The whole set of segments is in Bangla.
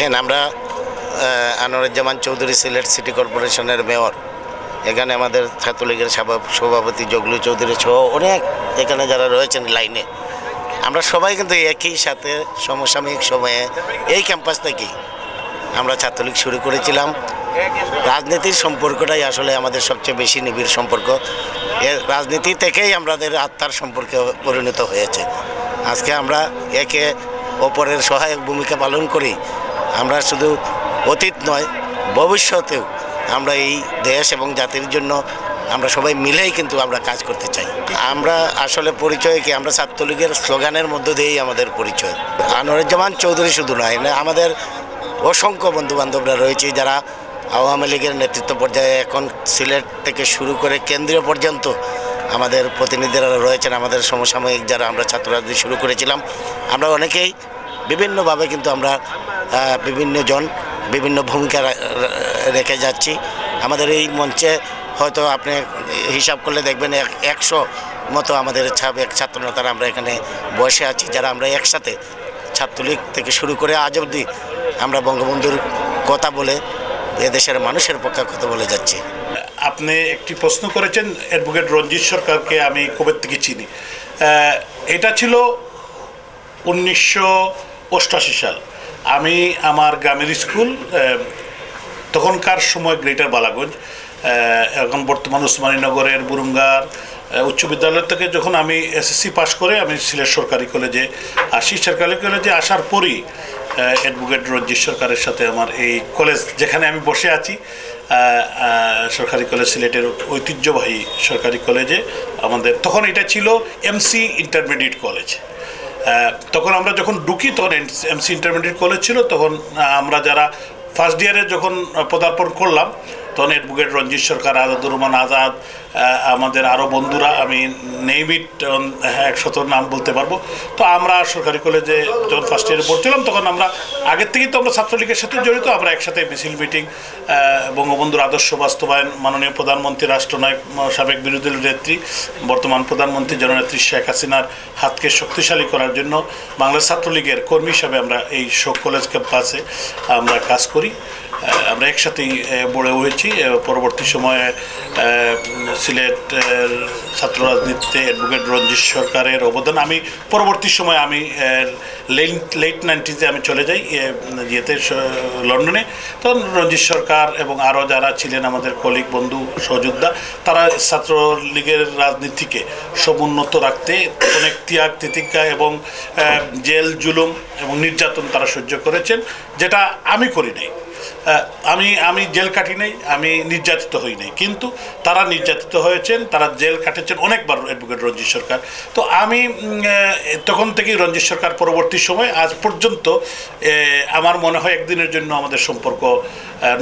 দেখেন আমরা আনোয়ারুজ্জামান চৌধুরী সিলেট সিটি কর্পোরেশনের মেয়র, এখানে আমাদের ছাত্রলীগের সভাপতি জগলু চৌধুরী সহ অনেক এখানে যারা রয়েছেন লাইনে, আমরা সবাই কিন্তু একই সাথে সমসাময়িক সময়ে এই ক্যাম্পাস থেকেই আমরা ছাত্রলীগ শুরু করেছিলাম। রাজনীতির সম্পর্কটাই আসলে আমাদের সবচেয়ে বেশি নিবিড় সম্পর্ক। এর রাজনীতি থেকেই আমাদের আত্মার সম্পর্কে পরিণত হয়েছে। আজকে আমরা একে অপরের সহায়ক ভূমিকা পালন করি। আমরা শুধু অতীত নয়, ভবিষ্যতেও আমরা এই দেশ এবং জাতির জন্য আমরা সবাই মিলেই কিন্তু আমরা কাজ করতে চাই। আমরা আসলে পরিচয় কি, আমরা ছাত্রলীগের স্লোগানের মধ্য দিয়েই আমাদের পরিচয়। আনোয়ারুজ্জামান চৌধুরী শুধু নয়, আমাদের অসংখ্য বন্ধুবান্ধবরা রয়েছে যারা আওয়ামী লীগের নেতৃত্ব পর্যায়ে এখন সিলেট থেকে শুরু করে কেন্দ্রীয় পর্যন্ত আমাদের প্রতিনিধিরা রয়েছেন। আমাদের সমসাময়িক যারা আমরা ছাত্র রাজনীতি শুরু করেছিলাম, আমরা অনেকেই বিভিন্নভাবে কিন্তু আমরা বিভিন্ন ভূমিকা রেখে যাচ্ছি। আমাদের এই মঞ্চে হয়তো আপনি হিসাব করলে দেখবেন 100 মতো আমাদের ছাত্রনেতারা আমরা এখানে বসে আছি, যারা আমরা একসাথে ছাত্রলীগ থেকে শুরু করে আজ অবধি আমরা বঙ্গবন্ধুর কথা বলে এদেশের মানুষের পক্ষে কথা বলে যাচ্ছি। আপনি একটি প্রশ্ন করেছেন, অ্যাডভোকেট রঞ্জিত সরকারকে আমি কবে থেকে চিনি। এটা ছিল 1988 সাল। আমি আমার গ্রামের স্কুল, তখনকার সময় গ্রেটার বালাগঞ্জ, এখন বর্তমান উসমানীনগরের বুরুঙ্গার উচ্চ বিদ্যালয় থেকে যখন আমি এসএসসি পাশ করে আমি সিলেট সরকারি কলেজে আসি। সরকারি কলেজে আসার পরই অ্যাডভোকেট রঞ্জিত সরকারের সাথে আমার এই কলেজ যেখানে আমি বসে আছি, সরকারি কলেজ সিলেটের ঐতিহ্যবাহী সরকারি কলেজে আমাদের তখন এটা ছিল এমসি ইন্টারমিডিয়েট কলেজ। তখন আমরা যখন ঢুকি তখন এমসি ইন্টারমিডিয়েট কলেজ ছিল। তখন আমরা যারা ফার্স্ট ইয়ারে যখন পদার্পণ করলাম তখন অ্যাডভোকেট রঞ্জিত সরকার, আজাদুর রহমান আজাদ, আমাদের আরও বন্ধুরা, আমি নেইমিট 100 নাম বলতে পারবো। তো আমরা সরকারি কলেজে যখন ফার্স্ট ইয়ারে পড়ছিলাম তখন আমরা আগের থেকেই তো আমরা ছাত্রলীগের সাথে জড়িত। আমরা একসাথে মিছিল মিটিং, বঙ্গবন্ধুর আদর্শ বাস্তবায়ন, মাননীয় প্রধানমন্ত্রী, রাষ্ট্রনায়ক, সাবেক বিরোধী নেত্রী, বর্তমান প্রধানমন্ত্রী জননেত্রী শেখ হাসিনার হাতকে শক্তিশালী করার জন্য বাংলাদেশ ছাত্রলীগের কর্মী হিসাবে আমরা এই কলেজ ক্যাম্পাসে আমরা কাজ করি। আমরা একসাথেই বড় হয়েছি। পরবর্তী সময়ে সিলেট ছাত্র রাজনীতিতে অ্যাডভোকেট রঞ্জিত সরকারের অবদান, আমি পরবর্তী সময়ে আমি লেট 90s আমি চলে যাই লন্ডনে। তখন রঞ্জিত সরকার এবং আরও যারা ছিলেন আমাদের কলিগ, বন্ধু, সহযোদ্ধা, তারা ছাত্রলীগের রাজনীতিকে সমুন্নত রাখতে অনেক ত্যাগ তিতিক্ষা এবং জেল, জুলুম এবং নির্যাতন তারা সহ্য করেছেন, যেটা আমি করি নাই। আমি জেল কাটি নাই, আমি নির্যাতিত হই নাই, কিন্তু তারা নির্যাতিত হয়েছেন, তারা জেল কাটেছেন অনেকবার অ্যাডভোকেট রঞ্জিত সরকার। তো আমি তখন থেকেই রঞ্জিত সরকার পরবর্তী সময় আজ পর্যন্ত আমার মনে হয় একদিনের জন্য আমাদের সম্পর্ক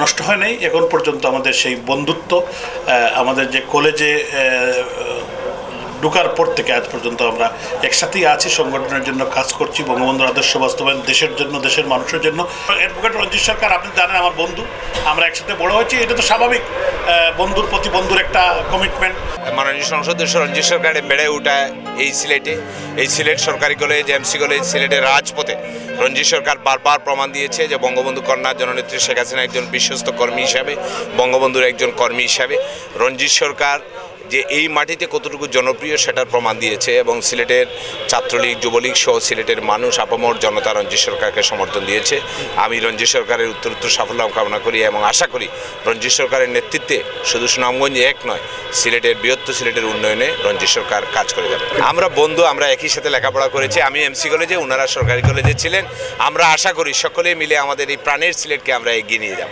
নষ্ট হয় নাই। এখন পর্যন্ত আমাদের সেই বন্ধুত্ব, আমাদের যে কলেজে ঢোকার পর থেকে আজ পর্যন্ত আমরা একসাথেই আছি, সংগঠনের জন্য কাজ করছি, বঙ্গবন্ধুর আদর্শ বাস্তবায়ন, দেশের জন্য, দেশের মানুষের জন্য। অ্যাডভোকেট রঞ্জিত সরকার আপনি জানেন আমার বন্ধু, আমরা একসাথে বড় হয়েছি, এটা তো স্বাভাবিক, বন্ধুর প্রতি বন্ধুর একটা কমিটমেন্ট। মাননীয় সংসদ সদস্য রঞ্জিত সরকারে বেড়ে ওঠা এই সিলেটে, এই সিলেট সরকারি কলেজ, এমসি কলেজ, সিলেটের রাজপথে রঞ্জিত সরকার বারবার প্রমাণ দিয়েছে যে বঙ্গবন্ধু কন্যা জননেত্রী শেখ হাসিনা একজন বিশ্বস্ত কর্মী হিসাবে, বঙ্গবন্ধুর একজন কর্মী হিসাবে রঞ্জিত সরকার যে এই মাটিতে কতটুকু জনপ্রিয় সেটার প্রমাণ দিয়েছে। এবং সিলেটের ছাত্রলীগ, যুবলীগ সহ সিলেটের মানুষ, আপামর জনতা রঞ্জিত সরকারকে সমর্থন দিয়েছে। আমি রঞ্জিত সরকারের উত্তরোত্তর সাফল্য কামনা করি এবং আশা করি রঞ্জিত সরকারের নেতৃত্বে শুধু সুনামগঞ্জ এক নয়, সিলেটের বৃহত্তর সিলেটের উন্নয়নে রঞ্জিত সরকার কাজ করে যাবে। আমরা বন্ধু, আমরা একই সাথে লেখাপড়া করেছি। আমি এমসি কলেজে, ওনারা সরকারি কলেজে ছিলেন। আমরা আশা করি সকলে মিলে আমাদের এই প্রাণের সিলেটকে আমরা এগিয়ে নিয়ে যাব।